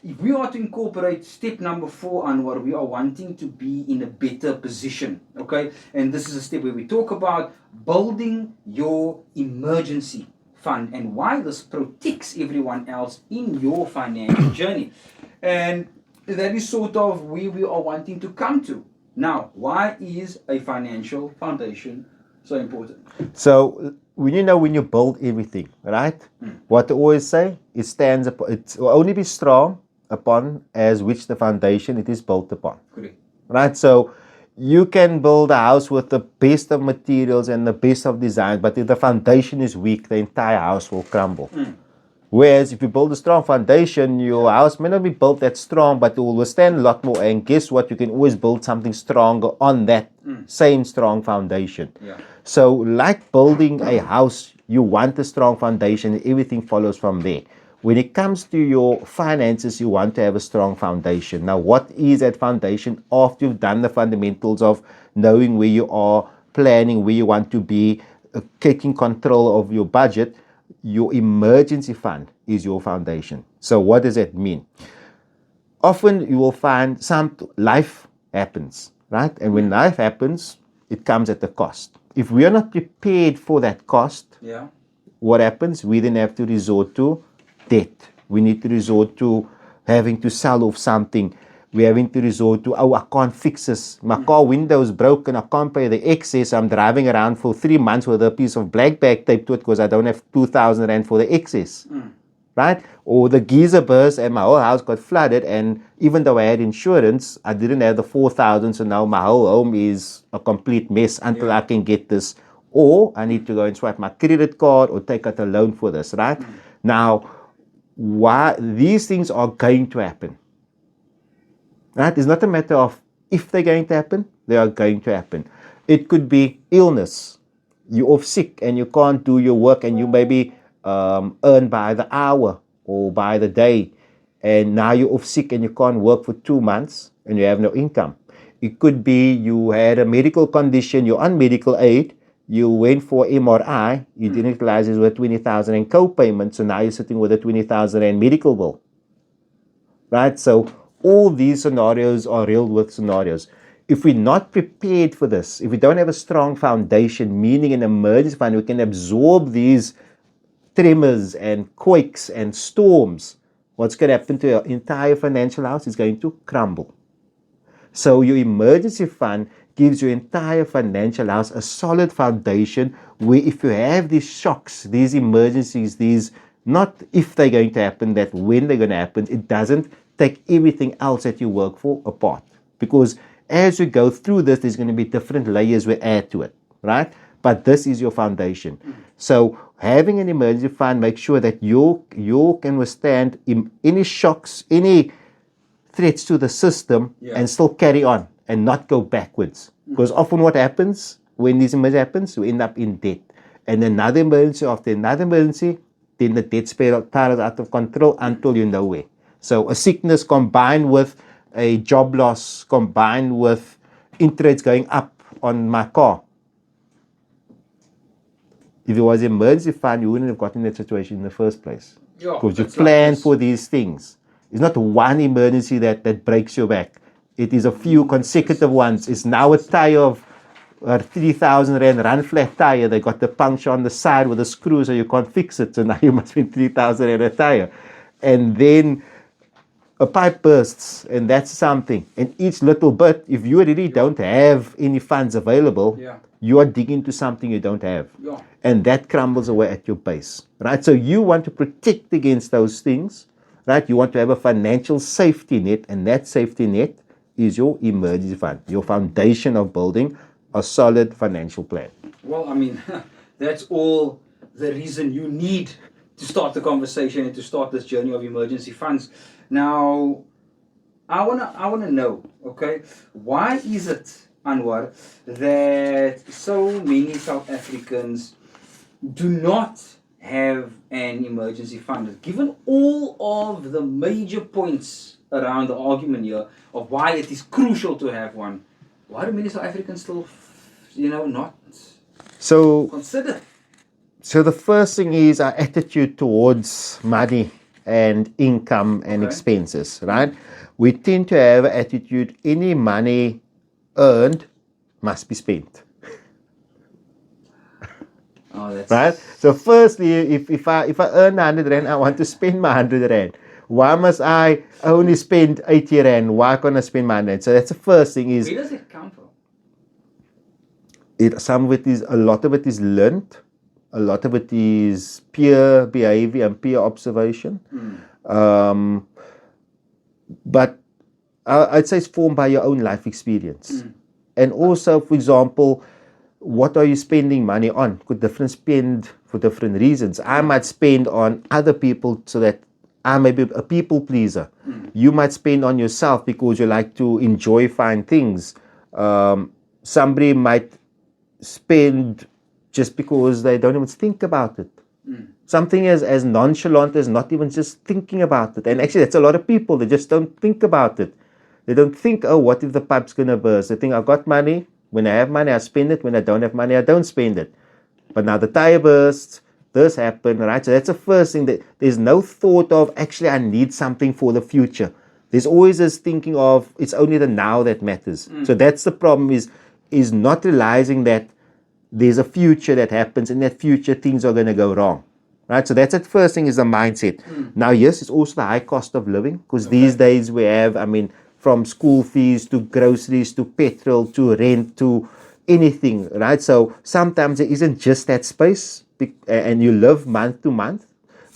if we are to incorporate step number 4, Anwar, we are wanting to be in a better position, okay? And this is a step where we talk about building your emergency fund and why this protects everyone else in your financial journey. And that is sort of where we are wanting to come to. Now, why is a financial foundation so important? So when you build everything, right? What I always say, it will only be strong upon as which the foundation it is built upon. Correct. Right? So you can build a house with the best of materials and the best of design, but if the foundation is weak, the entire house will crumble. Whereas if you build a strong foundation, your house may not be built that strong, but it will withstand a lot more. And guess what? You can always build something stronger on that same strong foundation. Yeah. So like building a house, you want a strong foundation and everything follows from there. When it comes to your finances, you want to have a strong foundation. Now, what is that foundation? After you've done the fundamentals of knowing where you are, planning where you want to be, taking control of your budget, your emergency fund is your foundation. So what does that mean? Often you will find some life happens, right? And when life happens, it comes at a cost. If we are not prepared for that cost, what happens? We then have to resort to debt. We need to resort to having to sell off something. We're having to resort to, I can't fix this. My car window is broken. I can't pay the excess. I'm driving around for 3 months with a piece of black bag taped to it because I don't have 2,000 Rand for the excess. Right? Or the geyser burst and my whole house got flooded, and even though I had insurance, I didn't have the 4,000, so now my whole home is a complete mess until I can get this. Or I need to go and swipe my credit card or take out a loan for this, right? Now, why these things are going to happen. Right? It's not a matter of if they're going to happen, they are going to happen. It could be illness. You're off sick and you can't do your work, and you maybe earn by the hour or by the day, and now you're off sick and you can't work for 2 months and you have no income. It could be you had a medical condition, you're on medical aid, you went for MRI, you didn't realize it was 20,000 in co-payment, so now you're sitting with a 20,000 in medical bill. Right? So all these scenarios are real world scenarios. If we're not prepared for this, if we don't have a strong foundation, meaning an emergency fund, we can absorb these tremors and quakes and storms, what's going to happen to your entire financial house is going to crumble. So your emergency fund gives your entire financial house a solid foundation where if you have these shocks, these emergencies, these, not if they're going to happen, that when they're going to happen, it doesn't take everything else that you work for apart. Because as you go through this, there's going to be different layers we add to it, right? But this is your foundation. So having an emergency fund makes sure that you can withstand any shocks, any threats to the system, and still carry on and not go backwards. Because often what happens when this emergency happens, we end up in debt. And another emergency after another emergency, then the debt spirals out of control until you're nowhere. So a sickness combined with a job loss, combined with interest going up on my car. If it was an emergency fund, you wouldn't have gotten that situation in the first place. Because you plan for these things. It's not one emergency that breaks your back. It is a few consecutive ones. It's now a tire of 3,000 Rand run flat tire. They got the puncture on the side with a screw so you can't fix it. So now you must spend 3,000 Rand a tire. And then a pipe bursts, and that's something. And each little bit, if you really don't have any funds available, you are digging into something you don't have. And that crumbles away at your base. Right? So you want to protect against those things. Right? You want to have a financial safety net, and that safety net is your emergency fund, your foundation of building a solid financial plan. Well, I mean, that's all the reason you need to start the conversation and to start this journey of emergency funds. Now, I wanna know, okay, why is it, Anwar, that so many South Africans do not have an emergency fund? Given all of the major points around the argument here of why it is crucial to have one, why do many South Africans still, not consider? So the first thing is our attitude towards money and income and Okay. expenses, right? We tend to have an attitude, any money earned must be spent. Oh, that's Right? So firstly, if I earn 100 rand, I want to spend my 100 rand. Why must I only spend 80 rand? Why can't I spend my 100? So that's the first thing is Where does it come from? some of it is, a lot of it is learned. A lot of it is peer behavior and peer observation. Um, but I'd say it's formed by your own life experience. And also, for example, what are you spending money on? Could different spend for different reasons. I might spend on other people so that I may be a people pleaser. You might spend on yourself because you like to enjoy fine things. Somebody might spend just because they don't even think about it. Something as nonchalant as not even just thinking about it. And actually, that's a lot of people. They just don't think about it. They don't think, oh, what if the pipe's going to burst? They think, I've got money. When I have money, I spend it. When I don't have money, I don't spend it. But now the tire bursts, this happened, right? So that's the first thing, that there's no thought of, actually, I need something for the future. There's always this thinking of, it's only the now that matters. So that's the problem, is not realizing that there's a future that happens, and that future things are going to go wrong. Right? So that's the first thing, is the mindset. Now, yes, it's also the high cost of living, because these days we have, from school fees to groceries to petrol to rent to anything, right? So sometimes there isn't just that space, and you live month to month.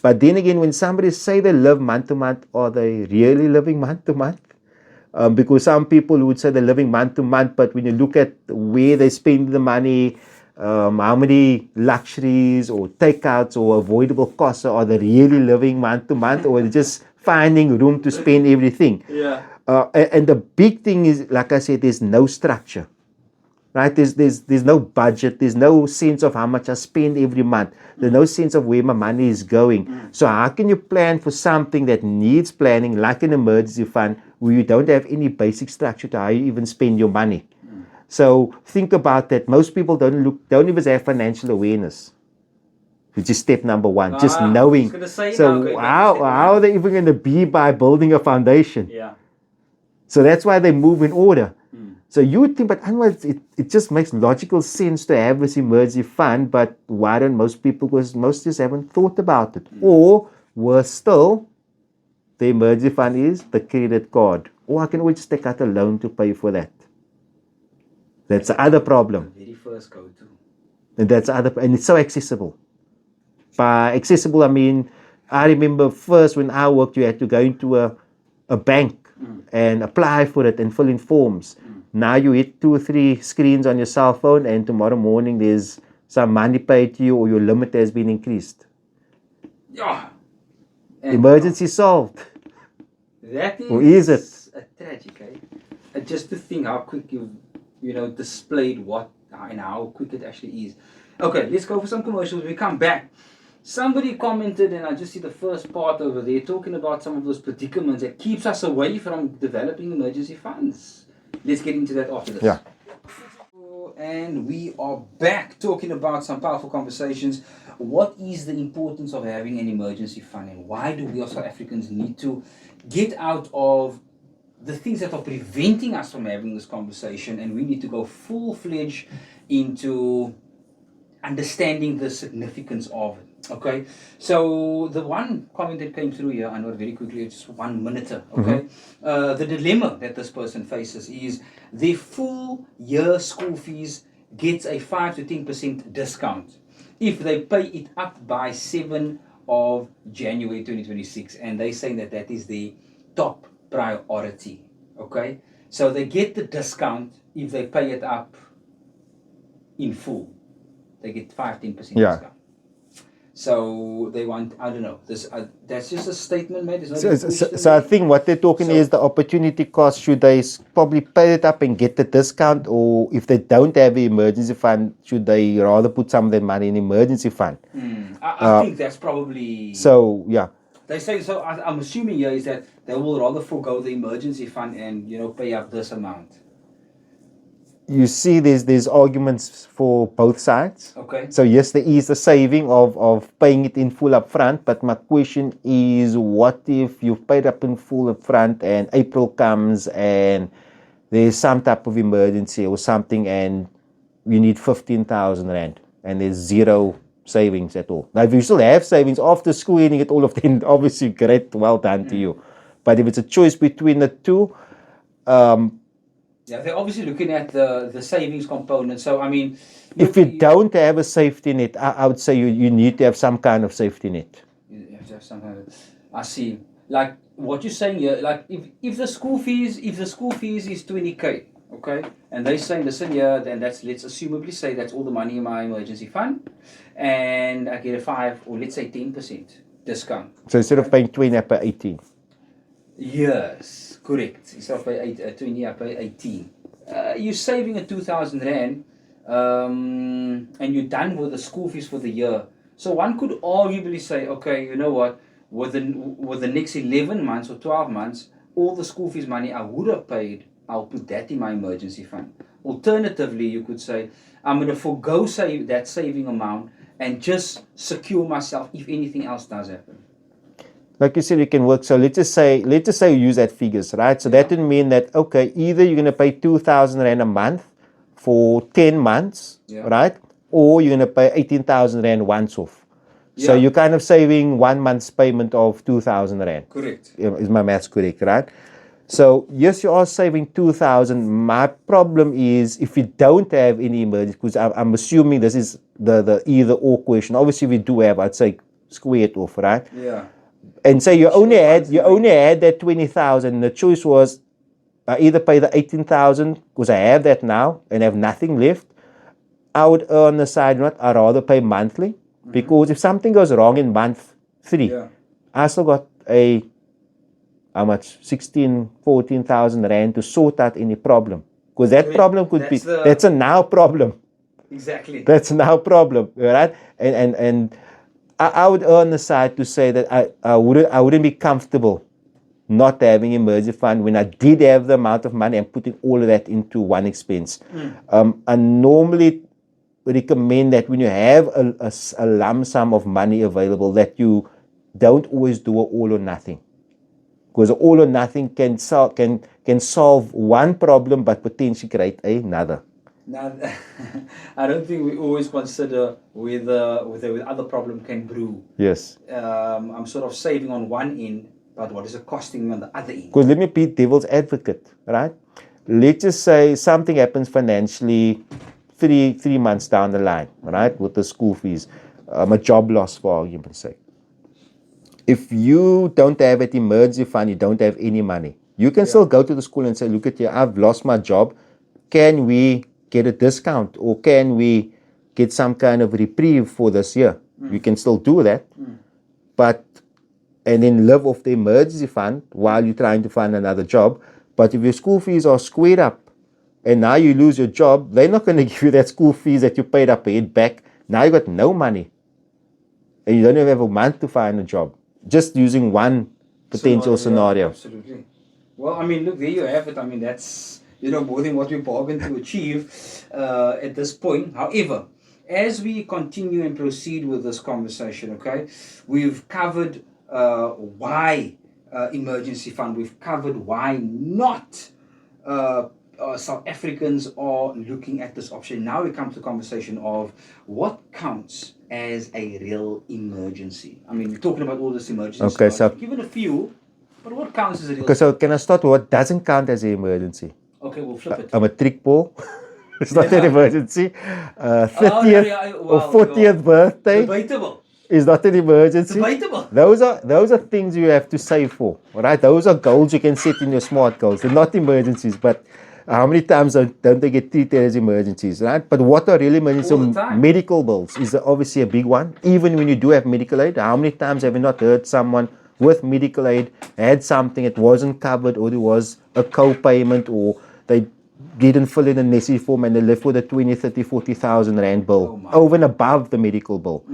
But then again, when somebody say they live month to month, are they really living month to month? Because some people would say they're living month to month, but when you look at where they spend the money, how many luxuries or takeouts or avoidable costs are they really living month to month, or they're just finding room to spend everything? Yeah. And the big thing is, like I said, there's no structure, right? There's no budget. There's no sense of how much I spend every month. There's no sense of where my money is going. So how can you plan for something that needs planning, like an emergency fund, where you don't have any basic structure to how you even spend your money? So think about that. Most people don't even have financial awareness, which is step number one. Just I was knowing. gonna say, So okay, how step are one. they even going to be by building a foundation? Yeah. So that's why they move in order. So you would think, but Anwar, it just makes logical sense to have this emergency fund, but why don't most people? Because most just haven't thought about it. Or worse still, the emergency fund is the credit card. Or I can always just take out a loan to pay for that. That's the other problem. The very first go-to. And it's so accessible. By accessible, I mean, I remember first when I worked, you had to go into a bank and apply for it and fill in forms. Now you hit 2 or 3 screens on your cell phone, and tomorrow morning there's some money paid to you, or your limit has been increased. Yeah. And Emergency solved. that is, Or is it? a tragic, eh? And just to think how quick you've displayed what and how quick it actually is. Okay, let's go for some commercials. We come back. Somebody commented, and I just see the first part over there, talking about some of those predicaments that keeps us away from developing emergency funds. Let's get into that after this. Yeah. And we are back talking about some powerful conversations. What is the importance of having an emergency fund, and why do we as South Africans need to get out of the things that are preventing us from having this conversation, and we need to go full-fledged into understanding the significance of it. Okay, so the one comment that came through here, I know very quickly, just 1 minute. Okay, the dilemma that this person faces is their full year school fees gets a 5 to 10% discount if they pay it up by 7 of January 2026, and they say that is the top priority. Okay, so they get the discount if they pay it up in full. They get 5-10% discount. So they want, I don't know, this. That's just a statement made. So I think what they're talking is the opportunity cost. Should they probably pay it up and get the discount, or if they don't have an emergency fund, should they rather put some of their money in emergency fund? I think that's probably. So yeah. They say so. I'm assuming here is that they will rather forego the emergency fund and pay up this amount. you see there's arguments for both sides. Okay. So yes, there is the saving of paying it in full up front, but my question is, what if you've paid up in full up front and April comes and there's some type of emergency or something and you need 15,000 rand and there's zero savings at all. Now if you still have savings after screening it all of them, obviously great, well done to you. But if it's a choice between the two, yeah, they're obviously looking at the savings component. So I mean, if you don't have a safety net, I would say you need to have some kind of safety net. you have to have some kind of, I see. Like what you're saying here, like if the school fees is 20k, okay, and they're saying, listen here, then let's assumably say that's all the money in my emergency fund, and I get a 5 or let's say 10% discount. So instead of paying 20, I pay 18. Yes, correct. Instead of pay 20, I pay 18. You're saving a 2,000 rand, and you're done with the school fees for the year. So one could arguably say, okay, you know what? With the next 11 months or 12 months, all the school fees money I would have paid, I'll put that in my emergency fund. Alternatively, you could say, I'm going to forego that saving amount and just secure myself if anything else does happen. Like you said, you can work. So let's just say you use that figures, right? So that would mean that, okay, either you're going to pay 2,000 rand a month for 10 months, right? Or you're going to pay 18,000 rand once off. So you're kind of saving 1 month's payment of 2,000 rand. Correct. Is my maths correct, right? So yes, you are saving 2,000. My problem is if you don't have any emergency, because I'm assuming this is the either or question. Obviously, we do have, I'd say, square it off, right? Yeah. And so you only had that 20,000. The choice was I either pay the 18,000 because I have that now and have nothing left. I would earn the side note. I'd rather pay monthly because if something goes wrong in month 3, I still got how much 14,000 rand to sort out any problem, because that problem could be that's a now problem. Exactly. That's now problem, right? And I would earn the side to say that I wouldn't be comfortable not having emergency fund when I did have the amount of money and putting all of that into one expense. I normally recommend that when you have a lump sum of money available, that you don't always do an all or nothing, because all or nothing can solve one problem but potentially create another. Now, I don't think we always consider whether other problem can brew. Yes. I'm sort of saving on one end, but what is it costing me on the other end? Because let me be devil's advocate, right? Let's just say something happens financially 3 months down the line, right, with the school fees, a job loss for argument's sake. If you don't have an emergency fund, you don't have any money, you can still go to the school and say, look at here, I've lost my job. Can we get a discount, or can we get some kind of reprieve for this year? You can still do that, and then live off the emergency fund while you're trying to find another job. But if your school fees are squared up and now you lose your job, they're not going to give you that school fees that you paid up ahead back. Now you got no money and you don't even have a month to find a job, just using one potential scenario. Absolutely. Well, I mean, look, there you have it. I mean, that's more than what we bargained to achieve at this point. However, as we continue and proceed with this conversation, okay, we've covered why emergency fund. We've covered why not South Africans are looking at this option. Now we come to the conversation of what counts as a real emergency. I mean, we're talking about all this emergency. Okay, so give it a few, but what counts as a real? Okay, so can I start with what doesn't count as an emergency? Okay, we'll flip it. A matric ball. It's not an emergency. 30th or 40th birthday. Debatable. Is not an emergency. Debatable. Those are things you have to save for, right? Those are goals you can set in your SMART goals. They're not emergencies, but how many times don't they get treated as emergencies, right? But what are really emergencies? All the time. Medical bills is obviously a big one. Even when you do have medical aid, how many times have you not heard someone with medical aid had something that wasn't covered, or there was a co-payment, or they didn't fill in a necessary form and they left with a 20, 30, 40,000 rand bill over and above the medical bill.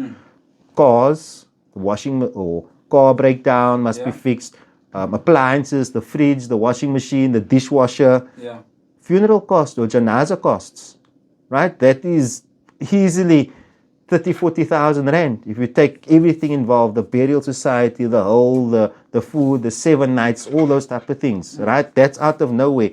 Cars, washing or car breakdown must be fixed. Appliances, the fridge, the washing machine, the dishwasher. funeral costs or janaza costs, right? That is easily 30,000-40,000 rand. If you take everything involved, the burial society, the whole, the food, the 7 nights, all those type of things, right? That's out of nowhere.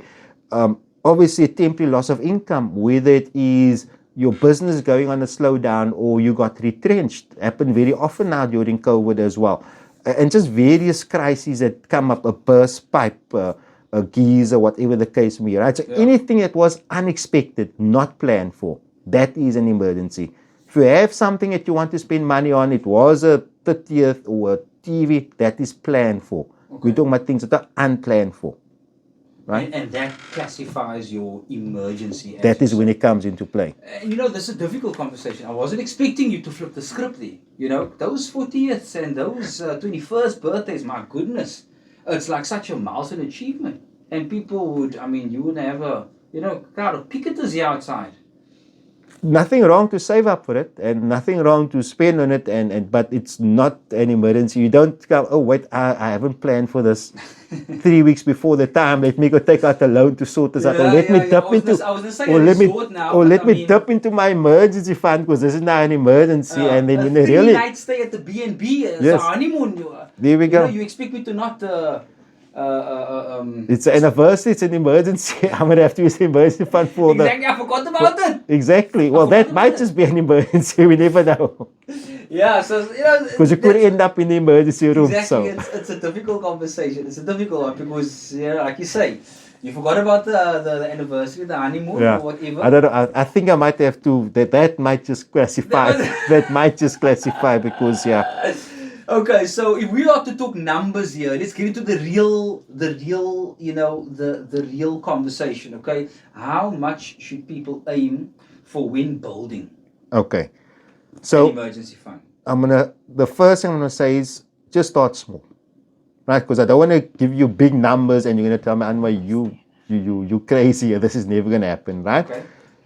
Obviously, a temporary loss of income, whether it is your business going on a slowdown or you got retrenched, happened very often now during COVID as well. And just various crises that come up, a burst pipe, a geyser, whatever the case may be, right? So anything that was unexpected, not planned for, that is an emergency. If you have something that you want to spend money on, it was a 30th or a TV, that is planned for. Okay. We're talking about things that are unplanned for. Right? And that classifies your emergency. That is when it comes into play. And you know, this is a difficult conversation. I wasn't expecting you to flip the script there. You know, those 40th and those 21st birthdays, my goodness. It's like such a milestone achievement. And people would, I mean, you would have a, you know, crowd of picketers here outside. Nothing wrong to save up for it and nothing wrong to spend on it, but it's not an emergency. You don't go, oh wait, I haven't planned for this 3 weeks before the time. Let me go take out a loan to sort this out, or let me dip into my emergency fund because this is now an emergency. And then when they really 3 night stay at the B&B, yes. A honeymoon. There we go. You expect me to not. It's an anniversary, it's an emergency. I'm going to have to use the emergency fund for exactly, I forgot about it. Exactly. Well, that might just be an emergency. We never know. Yeah, so, you know. Because you could end up in the emergency room. Exactly. So. It's a difficult conversation. It's a difficult one because, you know, like you say, you forgot about the anniversary, the honeymoon, or whatever. I don't know. I think I might have to. That might just classify. That might just classify because, yeah. Okay, so if we are to talk numbers here, let's get into the real, you know, the real conversation. Okay, how much should people aim for when building? Okay, so an emergency fund. The first thing I'm gonna say is just start small, right? Because I don't want to give you big numbers and you're gonna tell me, Anwar, you crazy. This is never gonna happen, right? Okay.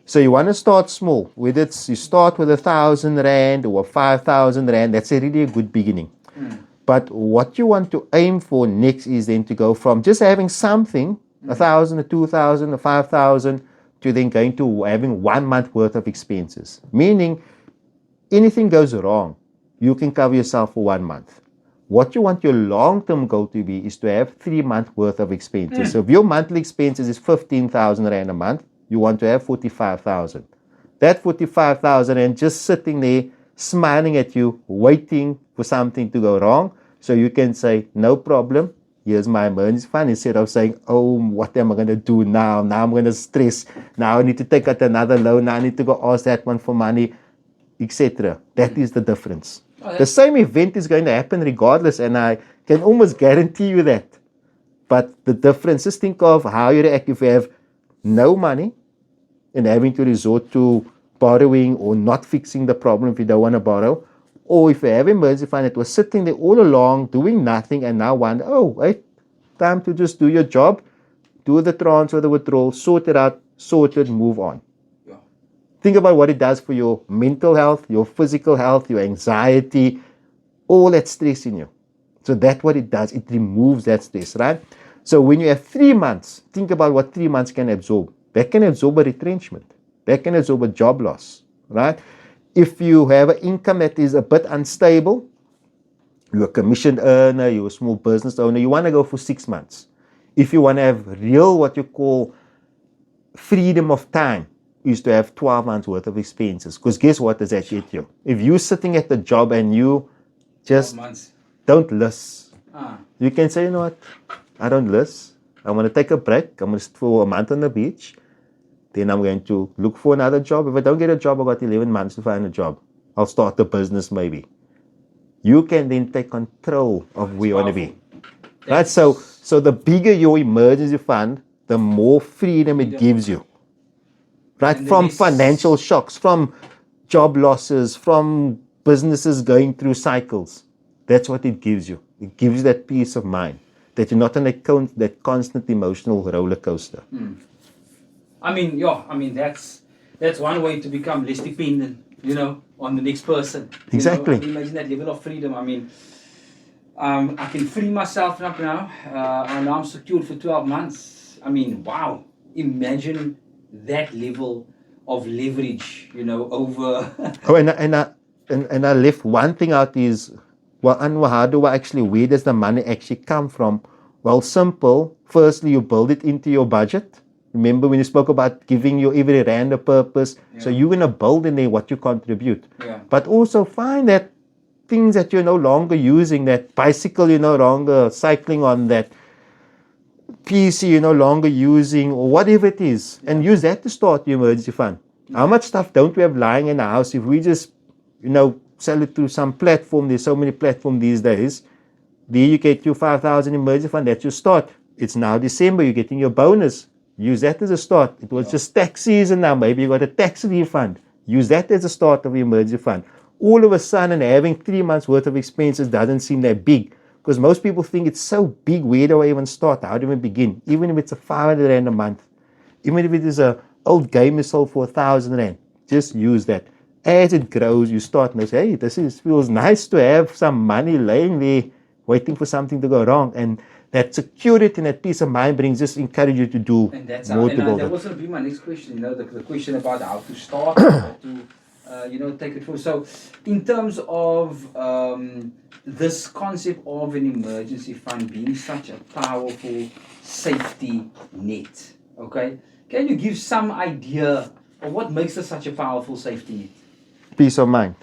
So you want to start small. Whether it's you start with 1,000 rand or 5,000 rand, that's really a good beginning. But what you want to aim for next is then to go from just having something, 1,000 or 2,000 or 5,000, to then going to having 1 month worth of expenses. Meaning, anything goes wrong, you can cover yourself for 1 month. What you want your long-term goal to be is to have 3 months worth of expenses. So if your monthly expenses is 15,000 rand a month, you want to have 45,000. That 45,000 and just sitting there, smiling at you, waiting for something to go wrong, so you can say, no problem, here's my emergency fund, instead of saying, oh, what am I going to do now? Now I'm going to stress. Now I need to take out another loan. Now I need to go ask that one for money, etc. That is the difference. The same event is going to happen regardless, and I can almost guarantee you that. But the difference, just think of how you react if you have no money and having to resort to borrowing or not fixing the problem if you don't want to borrow, or if you have emergency fund that was sitting there all along doing nothing and now wonder, oh, hey, time to just do your job, do the transfer, the withdrawal, sort it out, sort it, move on. Yeah. Think about what it does for your mental health, your physical health, your anxiety, all that stress in you. So that's what it does. It removes that stress, right? So when you have 3 months, think about what 3 months can absorb. That can absorb a retrenchment. That can absorb a job loss, right? If you have an income that is a bit unstable, you're a commission earner, you're a small business owner, you want to go for 6 months. If you want to have real, what you call freedom of time, is to have 12 months worth of expenses. Because guess what does that get you? If you're sitting at the job and you just don't list, you can say, you know what, I don't list. I want to take a break. I'm going to sit for a month on the beach. Then I'm going to look for another job. If I don't get a job, I've got 11 months to find a job. I'll start a business maybe. You can then take control of where you want to be. Right? So the bigger your emergency fund, the more freedom it gives you. Right? From financial shocks, from job losses, from businesses going through cycles. That's what it gives you. It gives you that peace of mind that you're not on that constant emotional roller coaster. I mean, that's one way to become less dependent, on the next person. Exactly. Imagine that level of freedom. I mean, I can free myself up now, and I'm secured for 12 months. I mean, wow. imagine that level of leverage, over. Oh, and I left one thing out is, well, Anwar, where does the money actually come from? Well, simple. Firstly, you build it into your budget. Remember when you spoke about giving your every rand a purpose? So you're going to build in there what you contribute. Yeah. But also find that things that you're no longer using, that bicycle you're no longer cycling on, that PC you're no longer using, or whatever it is, and use that to start the emergency fund. How much stuff don't we have lying in the house? If we just, sell it through some platform, there's so many platforms these days. There you get your 5,000 emergency fund, that's your start. It's now December, you're getting your bonus. Use that as a start. It was just tax season now, maybe you got a tax refund. Use that as a start of the emergency fund. All of a sudden, having 3 months worth of expenses doesn't seem that big. Because most people think it's so big, where do I even start? How do I begin? Even if it's a 500 rand a month, even if it is a old game you sold for 1,000 rand, just use that. As it grows, you start and say, hey, feels nice to have some money laying there, waiting for something to go wrong. And that security and that peace of mind just encourage you to do and that's more to build that it. was going to be my next question, the question about how to start, how to, take it forward. So, in terms of this concept of an emergency fund being such a powerful safety net, okay, can you give some idea of what makes this such a powerful safety net? Peace of mind,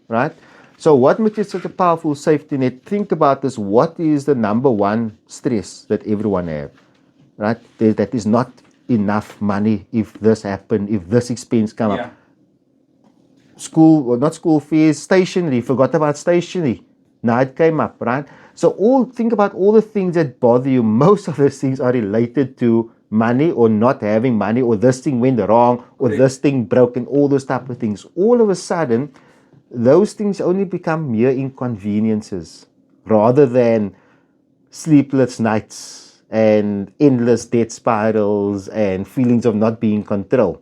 right? So what makes it such a powerful safety net? Think about this. What is the number one stress that everyone has, right? That is not enough money if this happen, if this expense come up. School, or not school fees, stationery, forgot about stationery. Now it came up, right? So think about all the things that bother you. Most of those things are related to money or not having money, or this thing went wrong, or this thing broke, and all those type of things. All of a sudden, those things only become mere inconveniences rather than sleepless nights and endless debt spirals and feelings of not being in control.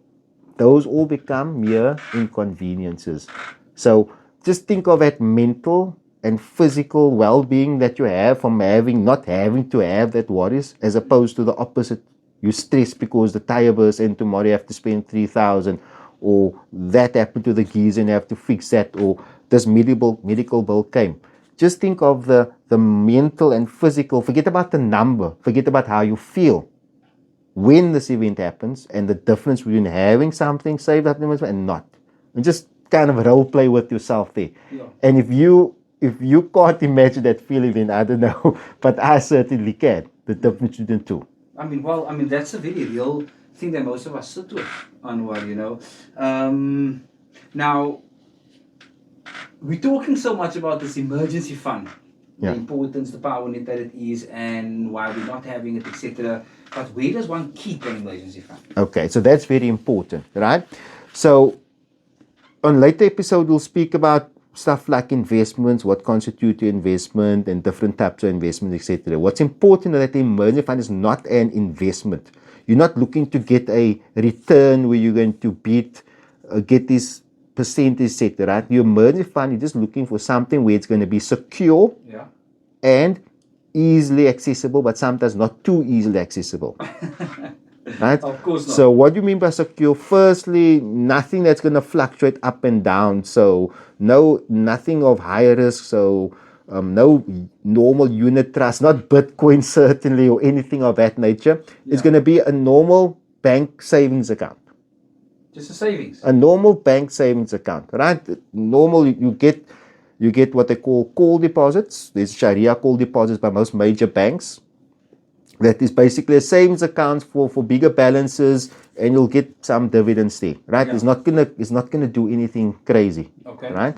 Those all become mere inconveniences. So just think of that mental and physical well-being that you have from not having to have that worries, as opposed to the opposite. You stress because the tire burst and tomorrow you have to spend 3,000, or that happened to the geese and you have to fix that, or this medical bill came. Just think of the mental and physical. Forget about the number. Forget about how you feel when this event happens, and the difference between having something saved up and not. And just kind of role play with yourself there. Yeah. And if you can't imagine that feeling, then I don't know, but I certainly can. The difference between the two. That's a very real thing that most of us sit with, Anwar, Now, we're talking so much about this emergency fund, the importance, the power net that it is, and why we're not having it, etc. But where does one keep an emergency fund? Okay, so that's very important, right? So, on later episode, we'll speak about stuff like investments, what constitutes your investment, and different types of investments, etc. What's important is that the emergency fund is not an investment. You're not looking to get a return where you're going to get this percentage, etc. Right? Your emergency fund, you're just looking for something where it's going to be secure and easily accessible, but sometimes not too easily accessible. Right? Of course not. So what do you mean by secure? Firstly, nothing that's going to fluctuate up and down. So nothing of high risk. So no normal unit trust, not Bitcoin certainly, or anything of that nature. It's going to be a normal bank savings account. Just a savings. A normal bank savings account, right? Normal, you get what they call deposits. There's Sharia call deposits by most major banks. That is basically a savings account for bigger balances, and you'll get some dividends there, right? It's not gonna do anything crazy, right?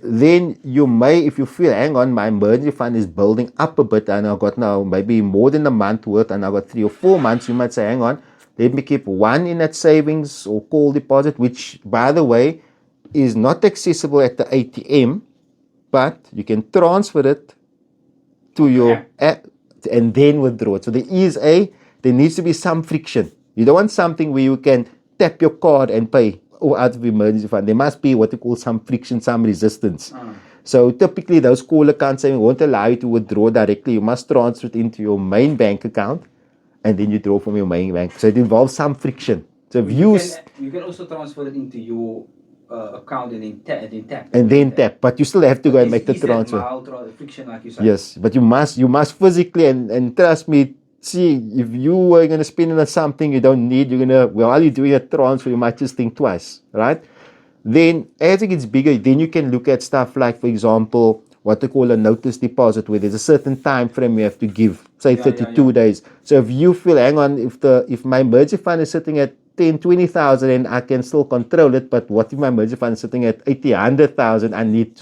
Then you may, if you feel, hang on, my emergency fund is building up a bit, and I've got now maybe more than a month worth, and I've got 3 or 4 months, you might say, hang on, let me keep one in that savings or call deposit, which, by the way, is not accessible at the ATM, but you can transfer it to your app and then withdraw it. So there needs to be some friction. You don't want something where you can tap your card and pay out of emergency fund. There must be what you call some friction, some resistance. So typically those call accounts won't allow you to withdraw directly. You must transfer it into your main bank account, and then you draw from your main bank. So it involves some friction. So if You can also transfer it into your account and then tap. and then tap, but you still have to go and make the Is that transfer. mild friction, like you said? Yes, but you must physically and trust me. See, if you were going to spend it on something you don't need, while you're doing a transfer, you might just think twice, right? Then, as it gets bigger, then you can look at stuff like, for example, what they call a notice deposit, where there's a certain time frame you have to give, say 32 days. So if you feel, hang on, if my emergency fund is sitting at 10, 20,000, and I can still control it, but what if my emergency fund is sitting at 80, 100,000? I need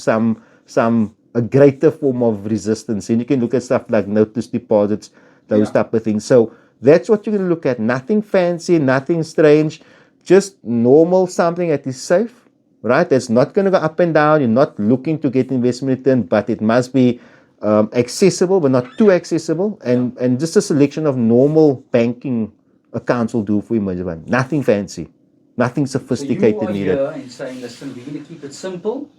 a greater form of resistance. And you can look at stuff like notice deposits, those type of things. So that's what you're going to look at. Nothing fancy, nothing strange, just normal, something that is safe, right? That's not going to go up and down. You're not looking to get investment return, but it must be accessible, but not too accessible. And just a selection of normal banking accounts will do for emergency fund. Nothing fancy, nothing sophisticated so you needed. are here and saying, listen, we're going to keep it simple.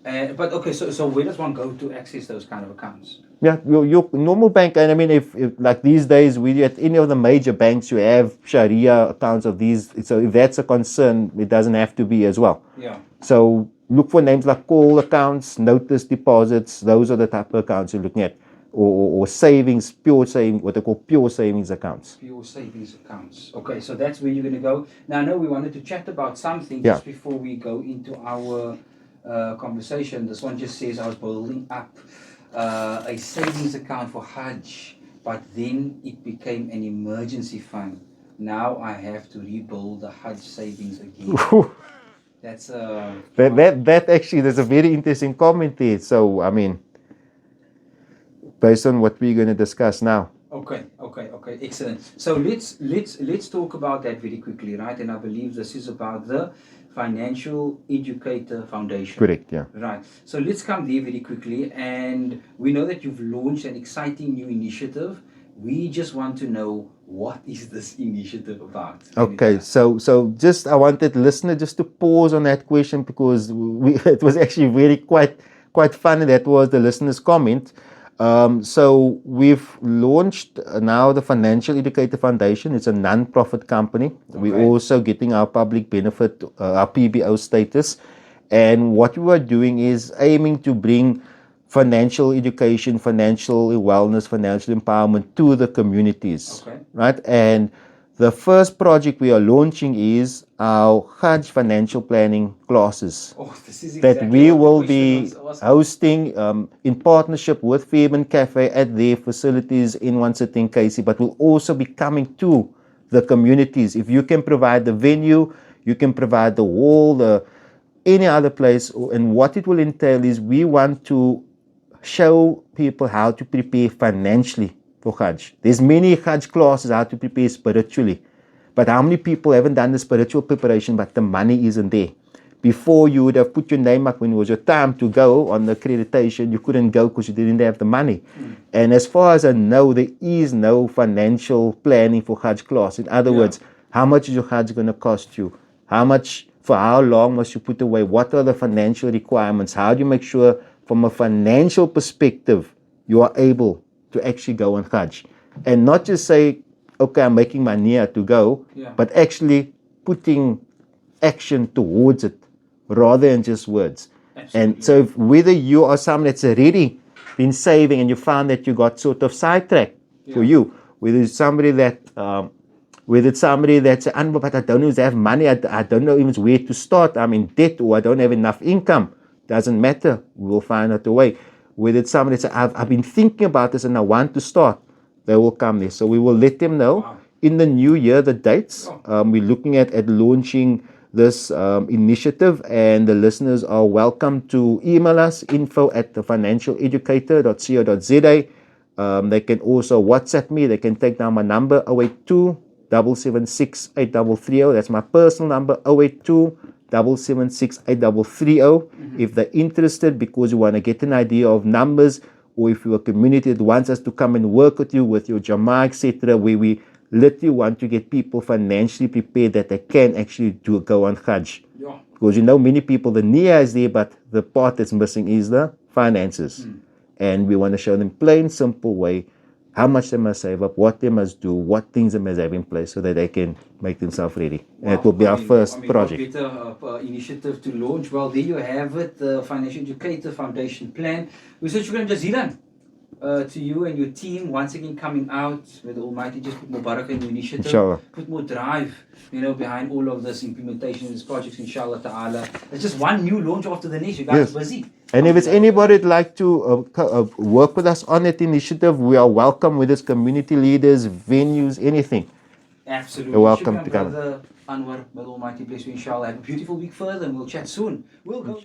But okay, so where does one go to access those kind of accounts? Yeah, your normal bank, and I mean, if like these days, at any of the major banks, you have Sharia accounts of these. So if that's a concern, it doesn't have to be as well. Yeah. So look for names like call accounts, notice deposits. Those are the type of accounts you're looking at, or savings, pure savings, what they call pure savings accounts. Pure savings accounts. Okay, so that's where you're going to go. Now, I know we wanted to chat about something just before we go into our conversation. This one just says I was building up a savings account for Hajj, but then it became an emergency fund. Now I have to rebuild the Hajj savings again. That's that actually, there's a very interesting comment there. So I mean, based on what we're going to discuss now. Okay, excellent. So let's talk about that very quickly, right? And I believe this is about the Financial Educator Foundation. Correct, yeah. Right. So let's come there very quickly. And we know that you've launched an exciting new initiative. We just want to know, what is this initiative about? Okay, so just I wanted listener just to pause on that question, because it was actually very quite funny. That was the listener's comment. So we've launched now the Financial Educator Foundation. It's a non-profit company. Okay. We're also getting our public benefit, our PBO status. And what we are doing is aiming to bring financial education, financial wellness, financial empowerment to the communities. Okay. Right? And the first project we are launching is our Hajj financial planning classes. Oh, this is exactly that we will be hosting in partnership with Fairman Cafe at their facilities in one city in KC, but we'll also be coming to the communities. If you can provide the venue, you can provide the wall, any other place, and what it will entail is we want to show people how to prepare financially for Hajj. There's many Hajj classes how to prepare spiritually, but how many people haven't done the spiritual preparation, but the money isn't there? Before, you would have put your name up when it was your time to go on the accreditation. You couldn't go because you didn't have the money. And as far as I know, there is no financial planning for Hajj class. In other words, how much is your Hajj going to cost you? How much, for how long must you put away? What are the financial requirements? How do you make sure from a financial perspective you are able to actually go on Hajj? And not just say, okay, I'm making my niyyah to go, but actually putting action towards it rather than just words. Absolutely. And so whether you are someone that's already been saving and you found that you got sort of sidetracked for you, whether it's somebody that that's Anwar, but I don't even have money, I don't know even where to start, I'm in debt, or I don't have enough income, doesn't matter, we'll find out a way. Whether it's somebody that's I've been thinking about this and I want to start, they will come there. So we will let them know in the new year the dates. We're looking at launching this initiative, and the listeners are welcome to email us info@thefinancialeducator.co.za. They can also WhatsApp me. They can take down my number 082 776 8330. That's my personal number, 082 776 8330. If they're interested because you want to get an idea of numbers, or if you're a community that wants us to come and work with you with your Jama'ah, etc., where we literally want to get people financially prepared that they can actually go on Hajj. Because many people, the niyyah is there, but the part that's missing is the finances. And we want to show them plain, simple way how much they must save up, what they must do, what things they must have in place so that they can make themselves ready. And it will be our first project. What better initiative to launch? Well, there you have it, the Financial Educator Foundation Plan. We say shukran jazilan to you and your team once again coming out with the Almighty. Just put more barakah in your initiative, Inshallah. put more drive, behind all of this implementation of these projects, inshallah ta'ala. It's just one new launch after the next. You guys Yes. are busy. And if it's anybody would like to work with us on that initiative, we are welcome with its community leaders, venues, anything. Absolutely. You're welcome Shukran, to come. brother Anwar. May the Almighty bless you, inshallah. Have a beautiful week further and we'll chat soon. We'll go.